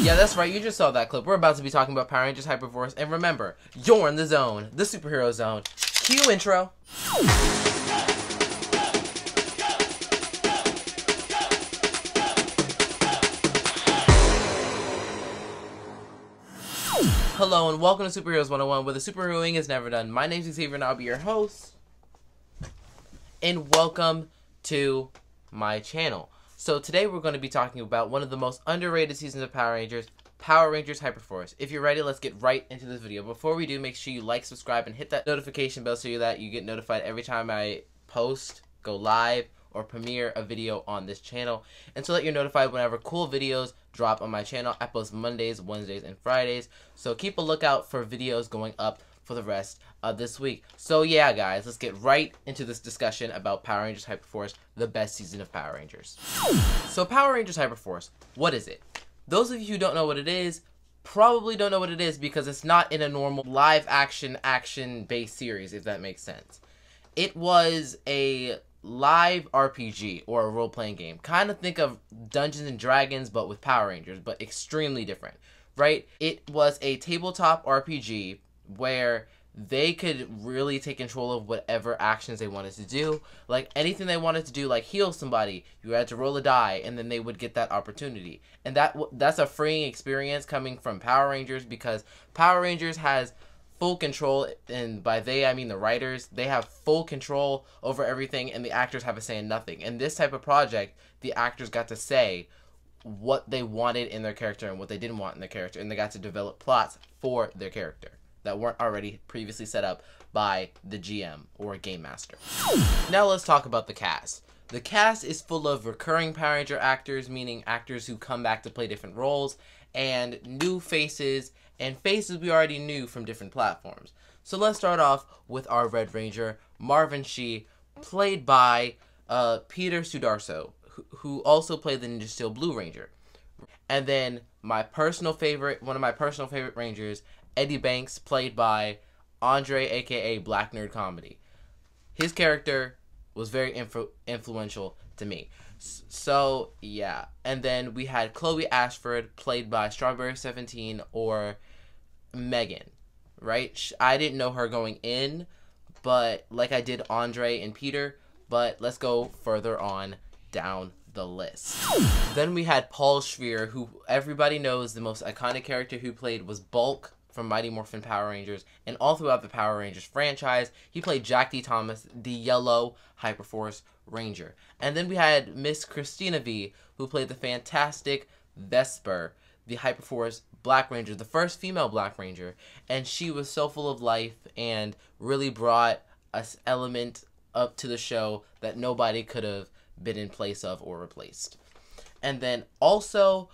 Yeah, that's right, you just saw that clip. We're about to be talking about Power Rangers HyperForce, and remember, you're in the zone, the superhero zone. Cue intro. Hello and welcome to Superheroes 101, where the superheroing is never done. My name's Xavier and I'll be your host. And welcome to my channel. So today we're going to be talking about one of the most underrated seasons of Power Rangers HyperForce. If you're ready, let's get right into this video. Before we do, make sure you like, subscribe, and hit that notification bell so that you get notified every time I post, go live, or premiere a video on this channel, and so that you're notified whenever cool videos drop on my channel. I post Mondays, Wednesdays, and Fridays, so keep a lookout for videos going up for the rest of this week. So yeah, guys, let's get right into this discussion about Power Rangers HyperForce, the best season of Power Rangers. So Power Rangers HyperForce, what is it? Those of you who don't know what it is probably don't know what it is because it's not in a normal live action-based series, if that makes sense. It was a live RPG or a role-playing game. Kind of think of Dungeons and Dragons but with Power Rangers, but extremely different, right? It was a tabletop RPG where they could really take control of whatever actions they wanted to do. Like anything they wanted to do, like heal somebody, you had to roll a die and then they would get that opportunity. And that's a freeing experience coming from Power Rangers, because Power Rangers has full control, and by they I mean the writers. They have full control over everything and the actors have a say in nothing. In this type of project, the actors got to say what they wanted in their character and what they didn't want in their character, and they got to develop plots for their character that weren't already previously set up by the GM or Game Master. Now let's talk about the cast. The cast is full of recurring Power Ranger actors, meaning actors who come back to play different roles, and new faces, and faces we already knew from different platforms. So let's start off with our Red Ranger, Marvin Shee, played by Peter Sudarso, who also played the Ninja Steel Blue Ranger. And then one of my personal favorite Rangers, Eddie Banks, played by Andre, aka Black Nerd Comedy. His character was very influential to me. So yeah, and then we had Chloe Ashford, played by Strawberry 17 or Megan, right? I didn't know her going in, but like I did Andre and Peter, but let's go further on down the list. Then we had Paul Schreer, who everybody knows the most iconic character who played was Bulk from Mighty Morphin Power Rangers, and all throughout the Power Rangers franchise. He played Jack D. Thomas, the yellow HyperForce Ranger. And then we had Miss Christina V, who played the fantastic Vesper, the HyperForce Black Ranger, the first female Black Ranger, and she was so full of life and really brought an element up to the show that nobody could have been in place of or replaced. And then also,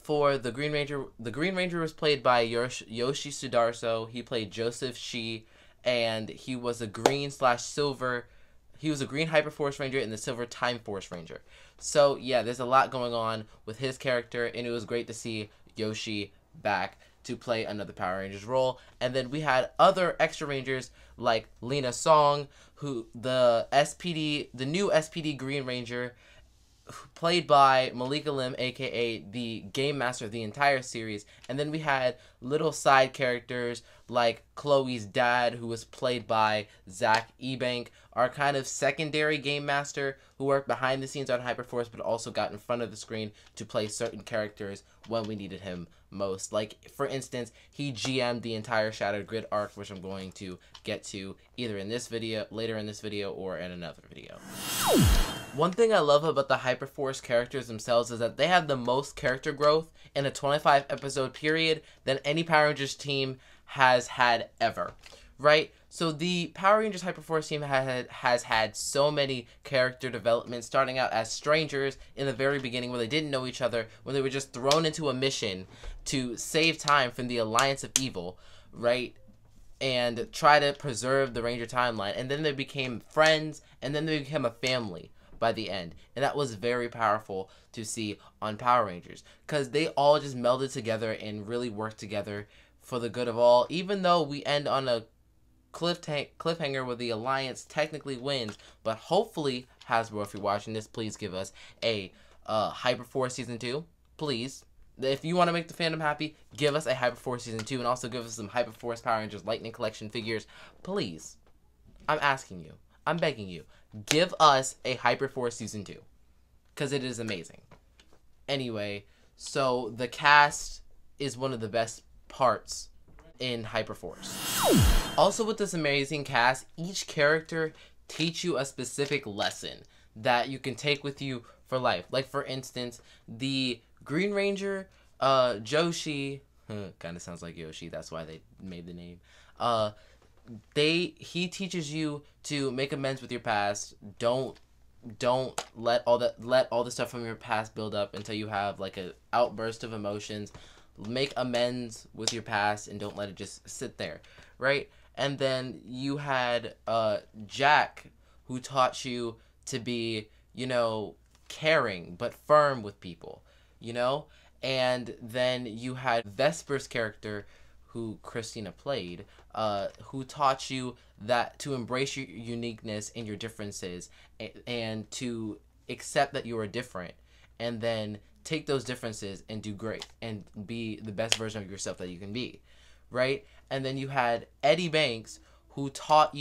for the Green Ranger was played by Yoshi Sudarso. He played Joseph Shee, and he was a green/silver. He was a green HyperForce Ranger and the silver Time Force Ranger. So yeah, there's a lot going on with his character, and it was great to see Yoshi back to play another Power Rangers role. And then we had other extra Rangers like Lena Song, who the new SPD Green Ranger, played by Malika Lim, aka the Game Master of the entire series. And then we had little side characters like Chloe's dad, who was played by Zach Ebank, our kind of secondary Game Master who worked behind the scenes on HyperForce but also got in front of the screen to play certain characters when we needed him most. Like, for instance, he GM'd the entire Shattered Grid arc, which I'm going to get to either in this video, later in this video, or in another video. One thing I love about the HyperForce characters themselves is that they have the most character growth in a 25 episode period than any Power Rangers team has had ever, right? So the Power Rangers HyperForce team has had so many character developments, starting out as strangers in the very beginning where they didn't know each other, when they were just thrown into a mission to save time from the Alliance of Evil, right? And try to preserve the Ranger timeline. And then they became friends, and then they became a family by the end. And that was very powerful to see on Power Rangers, because they all just melded together and really worked together for the good of all. Even though we end on a cliffhanger where the Alliance technically wins, but hopefully, Hasbro, if you're watching this, please give us a HyperForce Season 2. Please. If you want to make the fandom happy, give us a HyperForce Season 2 and also give us some HyperForce Power Rangers Lightning Collection figures. Please. I'm asking you. I'm begging you. Give us a HyperForce Season 2. Because it is amazing. Anyway, so the cast is one of the best parts in HyperForce. Also with this amazing cast, each character teach you a specific lesson that you can take with you for life. Like for instance, the Green Ranger, Joshi, kind of sounds like Yoshi, that's why they made the name. He teaches you to make amends with your past. Don't let all the stuff from your past build up until you have like an outburst of emotions. Make amends with your past and don't let it just sit there, right? And then you had Jack, who taught you to be, you know, caring but firm with people, you know? And then you had Vesper's character, who Christina played, who taught you that to embrace your uniqueness and your differences and to accept that you are different, and then take those differences and do great and be the best version of yourself that you can be, right? And then you had Eddie Banks, who taught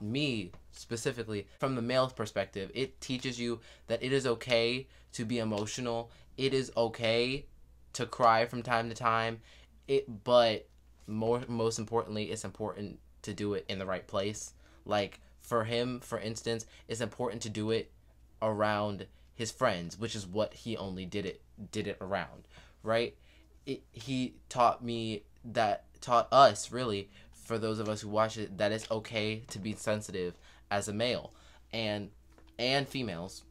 me specifically from the male's perspective. It teaches you that it is okay to be emotional. It is okay to cry from time to time. But most importantly, it's important to do it in the right place. Like for him, for instance, it's important to do it around his friends, which is what he only did it around, right? He taught us, really, for those of us who watch it, that it's okay to be sensitive as a male, and females,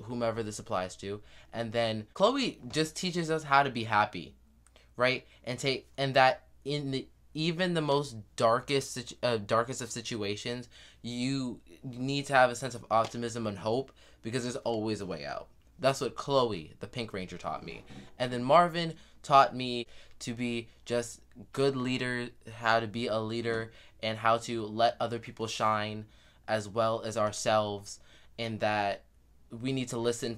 whomever this applies to. And then Chloe just teaches us how to be happy, right? And that in even the most darkest of situations, you need to have a sense of optimism and hope, because there's always a way out. That's what Chloe, the Pink Ranger, taught me. And then Marvin taught me to be just good leader, how to be a leader, and how to let other people shine as well as ourselves, and that we need to listen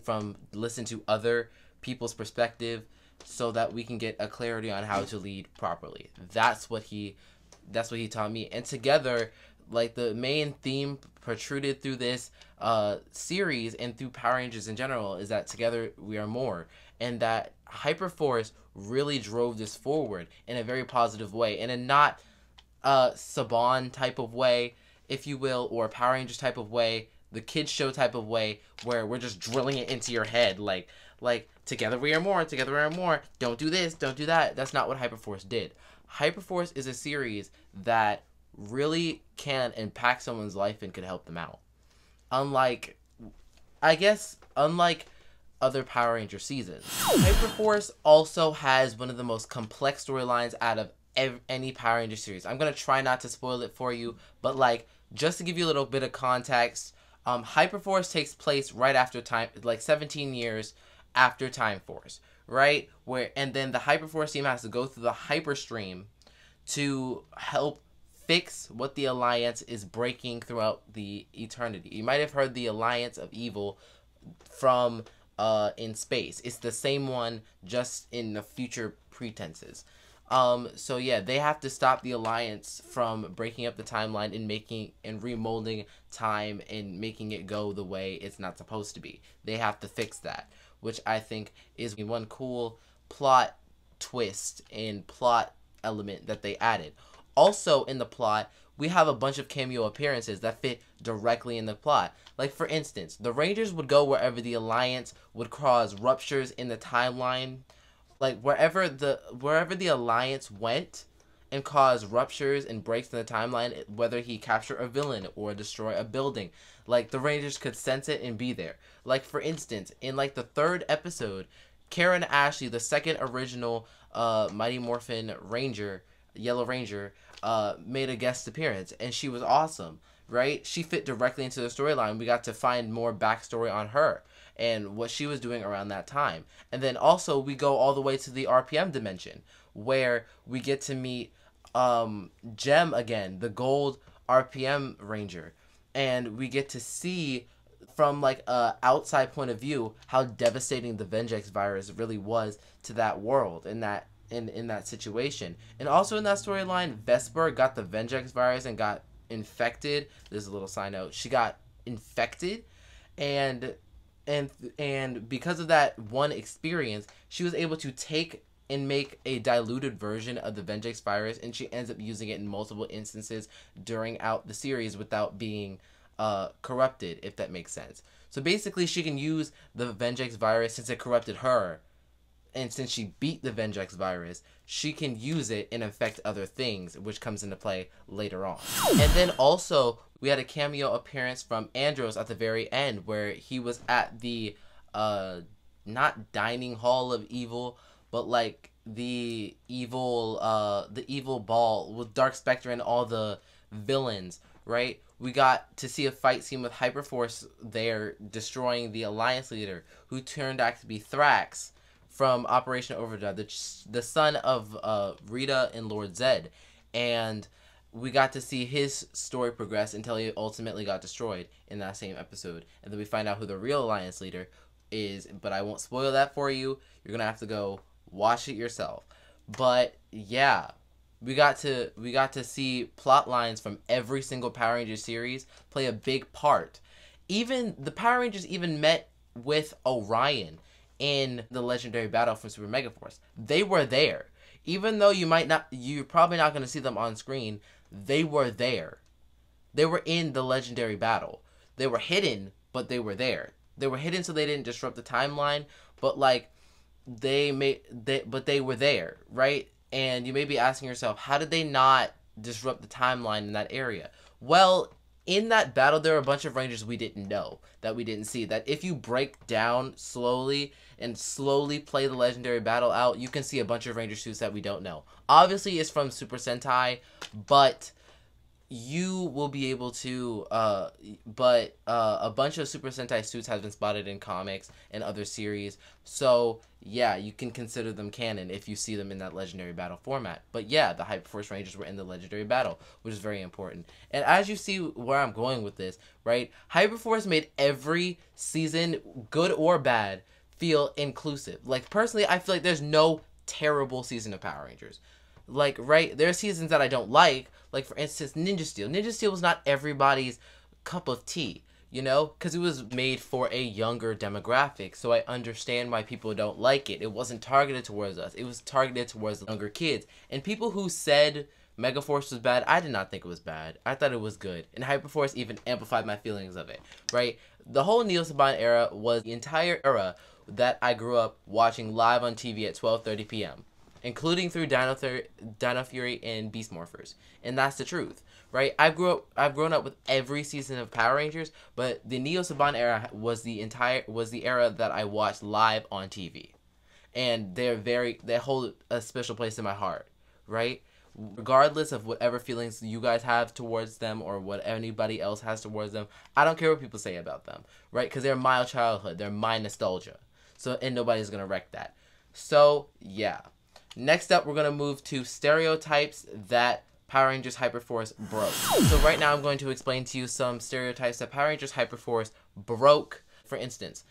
to other people's perspective so that we can get a clarity on how to lead properly. That's what he taught me. And together, like, the main theme protruded through this series and through Power Rangers in general is that together we are more, and that HyperForce really drove this forward in a very positive way, in a not Saban type of way, if you will, or Power Rangers type of way, the kids show type of way, where we're just drilling it into your head, like together we are more, together we are more, don't do this, don't do that. That's not what HyperForce did. HyperForce is a series that really can impact someone's life and could help them out. Unlike other Power Ranger seasons. HyperForce also has one of the most complex storylines out of any Power Ranger series. I'm going to try not to spoil it for you, but like, just to give you a little bit of context, HyperForce takes place right after 17 years after Time Force, right? And then the HyperForce team has to go through the Hyperstream to help fix what the Alliance is breaking throughout the eternity. You might have heard the Alliance of Evil from in space. It's the same one, just in the future pretenses. So yeah, they have to stop the Alliance from breaking up the timeline and remolding time and making it go the way it's not supposed to be. They have to fix that, which I think is one cool plot twist and plot element that they added. Also in the plot, we have a bunch of cameo appearances that fit directly in the plot. Like, for instance, the Rangers would go wherever the Alliance would cause ruptures in the timeline. Like, wherever the Alliance went and caused ruptures and breaks in the timeline, whether he capture a villain or destroy a building, like, the Rangers could sense it and be there. Like, for instance, in like the 3rd episode, Karen Ashley, the second original Mighty Morphin Ranger, Yellow Ranger, made a guest appearance, and she was awesome, right? She fit directly into the storyline. We got to find more backstory on her and what she was doing around that time. And then also we go all the way to the RPM dimension, where we get to meet Gem again, the gold RPM Ranger, and we get to see from like a outside point of view how devastating the Vengex virus really was to that world in that situation. And also in that storyline, Vesper got the Vengex virus and got infected. There's a little side note. She got infected, and because of that one experience, she was able to take and make a diluted version of the Vengex virus, and she ends up using it in multiple instances during out the series without being corrupted, if that makes sense. So basically, she can use the Vengex virus since it corrupted her, and since she beat the Vengex virus, she can use it and infect other things, which comes into play later on. And then also, we had a cameo appearance from Andros at the very end, where he was at the, not dining hall of evil, but like the evil ball with Dark Spectre and all the villains, right? We got to see a fight scene with HyperForce there, destroying the Alliance leader, who turned out to be Thrax from Operation Overdrive, the son of Rita and Lord Zed. And we got to see his story progress until he ultimately got destroyed in that same episode. And then we find out who the real Alliance leader is, but I won't spoil that for you. You're gonna have to go watch it yourself. But yeah, we got to see plot lines from every single Power Rangers series play a big part. Even the Power Rangers even met with Orion in the legendary battle from Super Megaforce. They were there. Even though you're probably not going to see them on screen, they were there. They were in the legendary battle. They were hidden, but they were there. They were hidden so they didn't disrupt the timeline, but like they were there, right? And you may be asking yourself, how did they not disrupt the timeline in that area? Well, in that battle, there were a bunch of Rangers we didn't know, that we didn't see. That if you break down slowly and slowly play the legendary battle out, you can see a bunch of Ranger suits that we don't know. Obviously, it's from Super Sentai, but you will be able to, a bunch of Super Sentai suits have been spotted in comics and other series, so yeah, you can consider them canon if you see them in that legendary battle format. But yeah, the HyperForce Rangers were in the legendary battle, which is very important. And as you see where I'm going with this, right, HyperForce made every season, good or bad, feel inclusive. Like, personally, I feel like there's no terrible season of Power Rangers. Like, right, there are seasons that I don't like for instance, Ninja Steel. Ninja Steel was not everybody's cup of tea, you know? Because it was made for a younger demographic, so I understand why people don't like it. It wasn't targeted towards us. It was targeted towards younger kids. And people who said Megaforce was bad, I did not think it was bad. I thought it was good. And HyperForce even amplified my feelings of it, right? The whole Neo Saban era was the entire era that I grew up watching live on TV at 12:30 p.m., including through Dino Fury and Beast Morphers. And that's the truth, right? I've grown up with every season of Power Rangers, but the Neo Saban era was the era that I watched live on TV. And they hold a special place in my heart, right? Regardless of whatever feelings you guys have towards them or what anybody else has towards them, I don't care what people say about them, right? Because they're my childhood, they're my nostalgia. So, and nobody's gonna wreck that. So, yeah. Next up, we're going to move to stereotypes that Power Rangers HyperForce broke. So right now, I'm going to explain to you some stereotypes that Power Rangers HyperForce broke. For instance,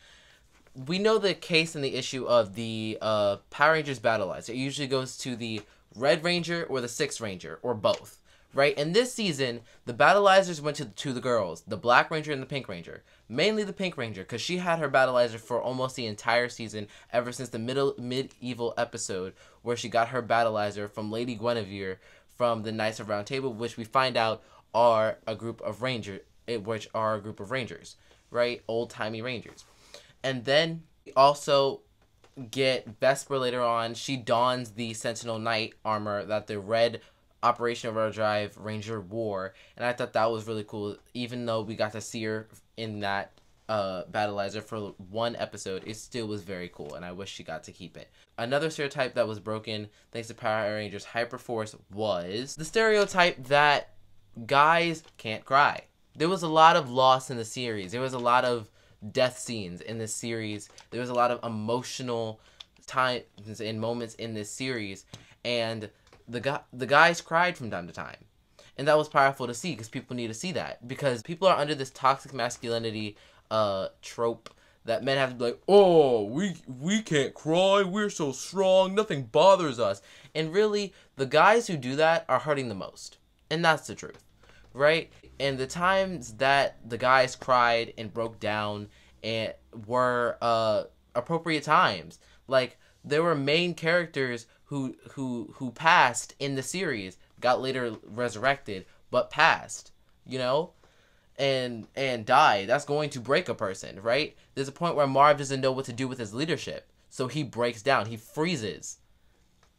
we know the case and the issue of the Power Rangers Battleizer. It usually goes to the Red Ranger or the Sixth Ranger, or both, right? And this season, the Battleizers went to the girls, the Black Ranger and the Pink Ranger. Mainly the Pink Ranger, because she had her Battleizer for almost the entire season, ever since the medieval episode where she got her Battleizer from Lady Guinevere from the Knights of Round Table, which we find out are a group of Rangers, right? Old-timey Rangers. And then we also get Vesper later on. She dons the Sentinel Knight armor that the red Operation Overdrive Ranger wore, and I thought that was really cool. Even though we got to see her in that Battleizer for one episode, it still was very cool, and I wish she got to keep it. Another stereotype that was broken thanks to Power Rangers HyperForce was the stereotype that guys can't cry. There was a lot of loss in the series. There was a lot of death scenes in this series. There was a lot of emotional times and moments in this series, and the guys cried from time to time. And that was powerful to see, because people need to see that. Because people are under this toxic masculinity trope that men have to be like, oh, we can't cry, we're so strong, nothing bothers us. And really, the guys who do that are hurting the most. And that's the truth, right? And the times that the guys cried and broke down and were appropriate times. Like, there were main characters who passed in the series, got later resurrected, but passed, you know? And died. That's going to break a person, right? There's a point where Marv doesn't know what to do with his leadership. So he breaks down. He freezes.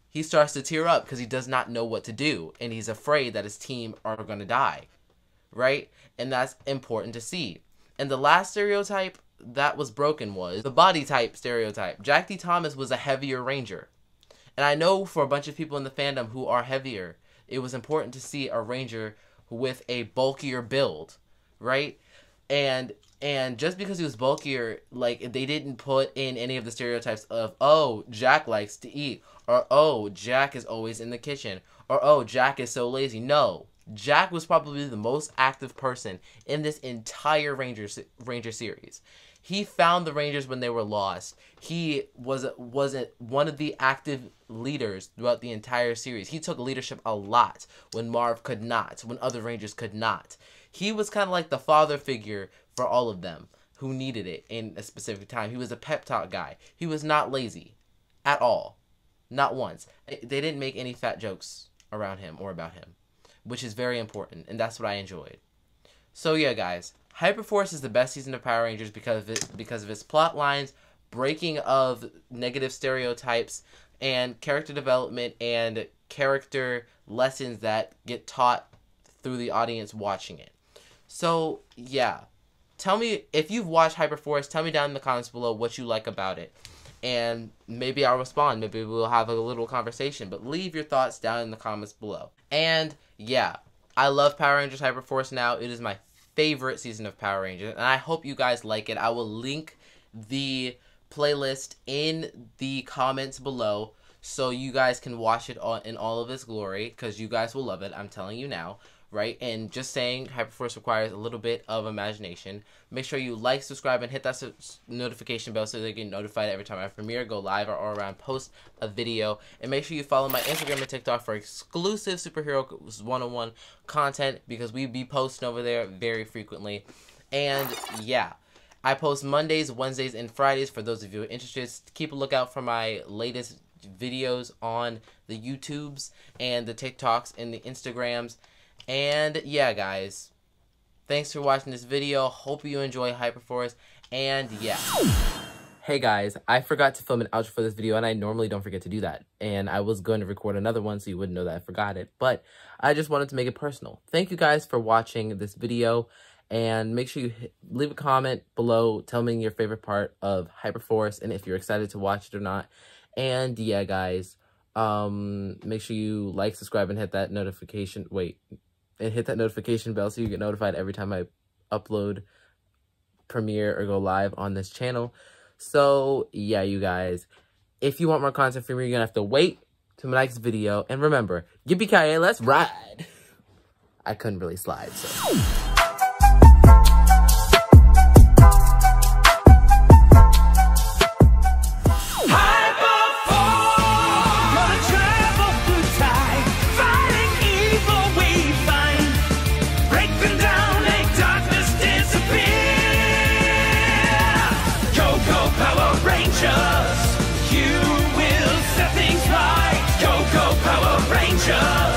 He starts to tear up because he does not know what to do. And he's afraid that his team are going to die, right? And that's important to see. And the last stereotype that was broken was the body type stereotype. Jack D. Thomas was a heavier ranger. And I know for a bunch of people in the fandom who are heavier, it was important to see a ranger with a bulkier build, right? And just because he was bulkier, like, they didn't put in any of the stereotypes of, oh, Jack likes to eat, or oh, Jack is always in the kitchen, or oh, Jack is so lazy. No, Jack was probably the most active person in this entire Ranger series. He found the Rangers when they were lost. He was one of the active leaders throughout the entire series. He took leadership a lot when Marv could not, when other Rangers could not. He was kind of like the father figure for all of them who needed it in a specific time. He was a pep talk guy. He was not lazy at all. Not once. They didn't make any fat jokes around him or about him, which is very important, and that's what I enjoyed. So yeah, guys, HyperForce is the best season of Power Rangers because of its plot lines, breaking of negative stereotypes, and character development and character lessons that get taught through the audience watching it. So yeah, tell me if you've watched HyperForce. Tell me down in the comments below what you like about it, and maybe I'll respond. Maybe we'll have a little conversation. But leave your thoughts down in the comments below. And yeah, I love Power Rangers HyperForce now. It is my favorite season of Power Rangers, and I hope you guys like it. I will link the playlist in the comments below so you guys can watch it in all of its glory, because you guys will love it. I'm telling you now. Right? And just saying, HyperForce requires a little bit of imagination. Make sure you like, subscribe, and hit that notification bell so they get notified every time I premiere, go live, or around post a video. And make sure you follow my Instagram and TikTok for exclusive Superheroes 101 content, because we be posting over there very frequently. And yeah, I post Mondays, Wednesdays, and Fridays for those of you who are interested. Keep a lookout for my latest videos on the YouTubes and the TikToks and the Instagrams. And yeah, guys, thanks for watching this video. Hope you enjoy HyperForce. And yeah. Hey guys, I forgot to film an outro for this video, and I normally don't forget to do that. And I was going to record another one so you wouldn't know that I forgot it. But I just wanted to make it personal. Thank you guys for watching this video. And make sure you leave a comment below. Tell me your favorite part of HyperForce and if you're excited to watch it or not. And yeah, guys, make sure you like, subscribe, and hit that notification. And hit that notification bell so you get notified every time I upload, premiere, or go live on this channel. So yeah, you guys, if you want more content from me, you're gonna have to wait to my next video. And remember, yippee-ki-yay, let's ride. I couldn't really slide, so. You will set things right. Go, go, Power Rangers.